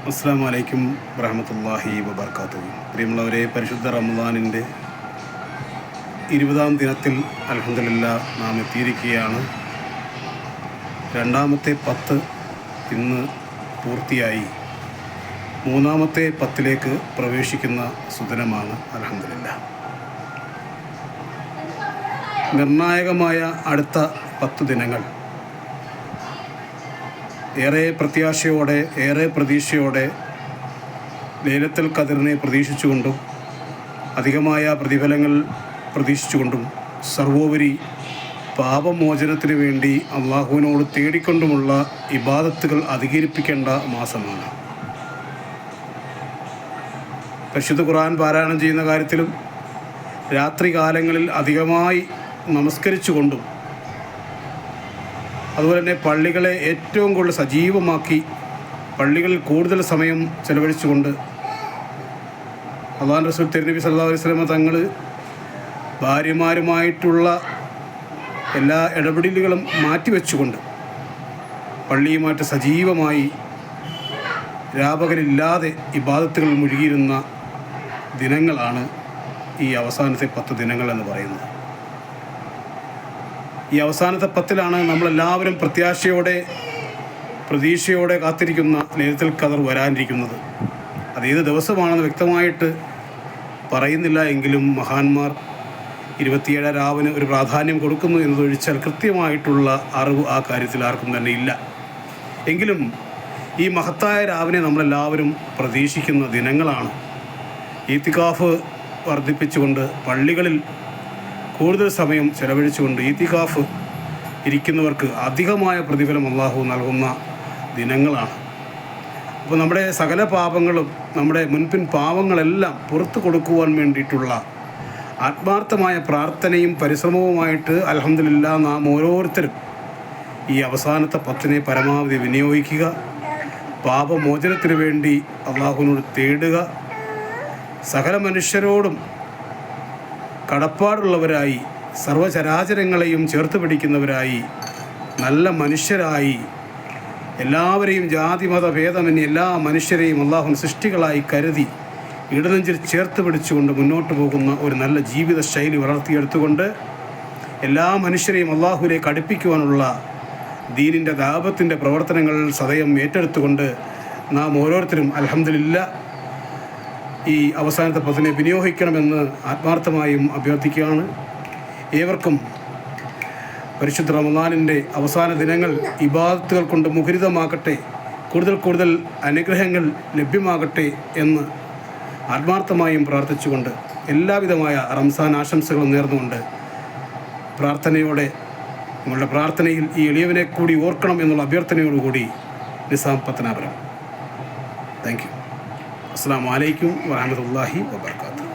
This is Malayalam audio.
അസ്സലാമു അലൈക്കും വറഹ്മത്തുള്ളാഹി വബറകാതുഹു. പ്രിയമുള്ളവരെ, പരിശുദ്ധ റമദാനിൻ്റെ 20-ാം ദിനത്തിൽ അൽഹംദുലില്ലാഹ് നാം എത്തിയിരിക്കുകയാണ്. രണ്ടാമത്തെ 10 ഇന്ന് പൂർത്തിയായി. മൂന്നാമത്തെ 10ലേക്ക് പ്രവേശിക്കുന്ന സുദിനമാണ് അൽഹംദുലില്ലാഹ്. നിർണായകമായ അടുത്ത 10 ദിനങ്ങൾ ഏറെ പ്രത്യാശയോടെ, ഏറെ പ്രതീക്ഷയോടെ ലൈലത്തുൽ ഖദറിനെ പ്രതീക്ഷിച്ചുകൊണ്ടും അധികമായ പ്രതിഫലങ്ങൾ പ്രതീക്ഷിച്ചുകൊണ്ടും സർവോപരി പാപമോചനത്തിന് വേണ്ടി അള്ളാഹുവിനോട് തേടിക്കൊണ്ടുമുള്ള ഇബാദത്തുകൾ അധികരിപ്പിക്കേണ്ട മാസമാണ്. പരിശുദ്ധ ഖുർആൻ പാരായണം ചെയ്യുന്ന കാര്യത്തിലും രാത്രി കാലങ്ങളിൽ അധികമായി നമസ്കരിച്ചുകൊണ്ടും അതുപോലെ തന്നെ പള്ളികളെ ഏറ്റവും കൂടുതൽ സജീവമാക്കി പള്ളികളിൽ കൂടുതൽ സമയം ചെലവഴിച്ചുകൊണ്ട് അല്ലാഹുവിൻ്റെ റസൂൽ തിരുനബി സല്ലല്ലാഹു അലൈഹി വസല്ലം തങ്ങൾ ഭാര്യമാരുമായിട്ടുള്ള എല്ലാ ഇടപെടലുകളും മാറ്റിവെച്ചുകൊണ്ട് പള്ളിയുമായിട്ട് സജീവമായി രാപകലില്ലാതെ ഇബാദത്തുകൾ മുഴുകിയിരുന്ന ദിനങ്ങളാണ് ഈ അവസാനത്തെ 10 ദിനങ്ങൾ എന്ന് പറയുന്നത്. ഈ അവസാനത്തെ 10ലാണ് നമ്മളെല്ലാവരും പ്രത്യാശയോടെ, പ്രതീക്ഷയോടെ കാത്തിരിക്കുന്ന ലൈലത്തുൽ ഖദർ വരാനിരിക്കുന്നത്. അതേത് ദിവസമാണെന്ന് വ്യക്തമായിട്ട് പറയുന്നില്ല എങ്കിലും മഹാന്മാർ 27 രാവിന് ഒരു പ്രാധാന്യം കൊടുക്കുന്നു എന്നതൊഴിച്ചാൽ കൃത്യമായിട്ടുള്ള അറിവ് ആ കാര്യത്തിൽ ആർക്കും തന്നെ ഇല്ല. എങ്കിലും ഈ മഹത്തായ രാവിനെ നമ്മളെല്ലാവരും പ്രതീക്ഷിക്കുന്ന ദിനങ്ങളാണ്. ഈത്തിക്കാഫ് വർദ്ധിപ്പിച്ചുകൊണ്ട് പള്ളികളിൽ കൂടുതൽ സമയം ചെലവഴിച്ചുകൊണ്ട് ഈത്തിക്കാഫ് ഇരിക്കുന്നവർക്ക് അധികമായ പ്രതിഫലം അള്ളാഹു നൽകുന്ന ദിനങ്ങളാണ്. അപ്പോൾ നമ്മുടെ സകല പാപങ്ങളും, നമ്മുടെ മുൻപിൻ പാവങ്ങളെല്ലാം പുറത്തു കൊടുക്കുവാൻ വേണ്ടിയിട്ടുള്ള ആത്മാർത്ഥമായ പ്രാർത്ഥനയും പരിശ്രമവുമായിട്ട് അൽഹംദുലില്ലാഹ് നാം ഓരോരുത്തരും ഈ അവസാനത്തെ 10നെ പരമാവധി വിനിയോഗിക്കുക. പാപമോചനത്തിന് വേണ്ടി അള്ളാഹുവിനോട് തേടുക. സകല മനുഷ്യരോടും കടപ്പാടുള്ളവരായി, സർവചരാചരങ്ങളെയും ചേർത്ത് പിടിക്കുന്നവരായി, നല്ല മനുഷ്യരായി, എല്ലാവരെയും ജാതി മത ഭേദമന്യേ എല്ലാ മനുഷ്യരെയും അള്ളാഹുവിൻ സൃഷ്ടികളായി കരുതി ഇടനെഞ്ചിൽ ചേർത്ത് പിടിച്ചുകൊണ്ട് മുന്നോട്ട് പോകുന്ന ഒരു നല്ല ജീവിത ശൈലി വളർത്തിയെടുത്തുകൊണ്ട് എല്ലാ മനുഷ്യരെയും അള്ളാഹുവിലേക്ക് അടുപ്പിക്കുവാനുള്ള ദീനിൻ്റെ ദാവത്തിൻ്റെ പ്രവർത്തനങ്ങൾ സദയം ഏറ്റെടുത്തുകൊണ്ട് നാം ഓരോരുത്തരും അൽഹംദുലില്ലാഹ് ഈ അവസാനത്തെ 10നെ വിനിയോഗിക്കണമെന്ന് ആത്മാർത്ഥമായും അഭ്യർത്ഥിക്കുകയാണ്. ഏവർക്കും പരിശുദ്ധ റമദാനിൻ്റെ അവസാന ദിനങ്ങൾ ഇബാദത്തുകൾ കൊണ്ട് മുഖരിതമാകട്ടെ, കൂടുതൽ അനുഗ്രഹങ്ങൾ ലഭ്യമാകട്ടെ എന്ന് ആത്മാർത്ഥമായും പ്രാർത്ഥിച്ചുകൊണ്ട് എല്ലാവിധമായ റംസാൻ ആശംസകളും നേർന്നുകൊണ്ട് പ്രാർത്ഥനയോടെ, നിങ്ങളുടെ പ്രാർത്ഥനയിൽ ഈ എളിയവനെ കൂടി ഓർക്കണം എന്നുള്ള അഭ്യർത്ഥനയോടുകൂടി നിസാം പത്തനാപുരം. Thank you. അസ്സലാമു അലൈക്കും വറഹ്മത്തുള്ളാഹി വബറകാതുഹു.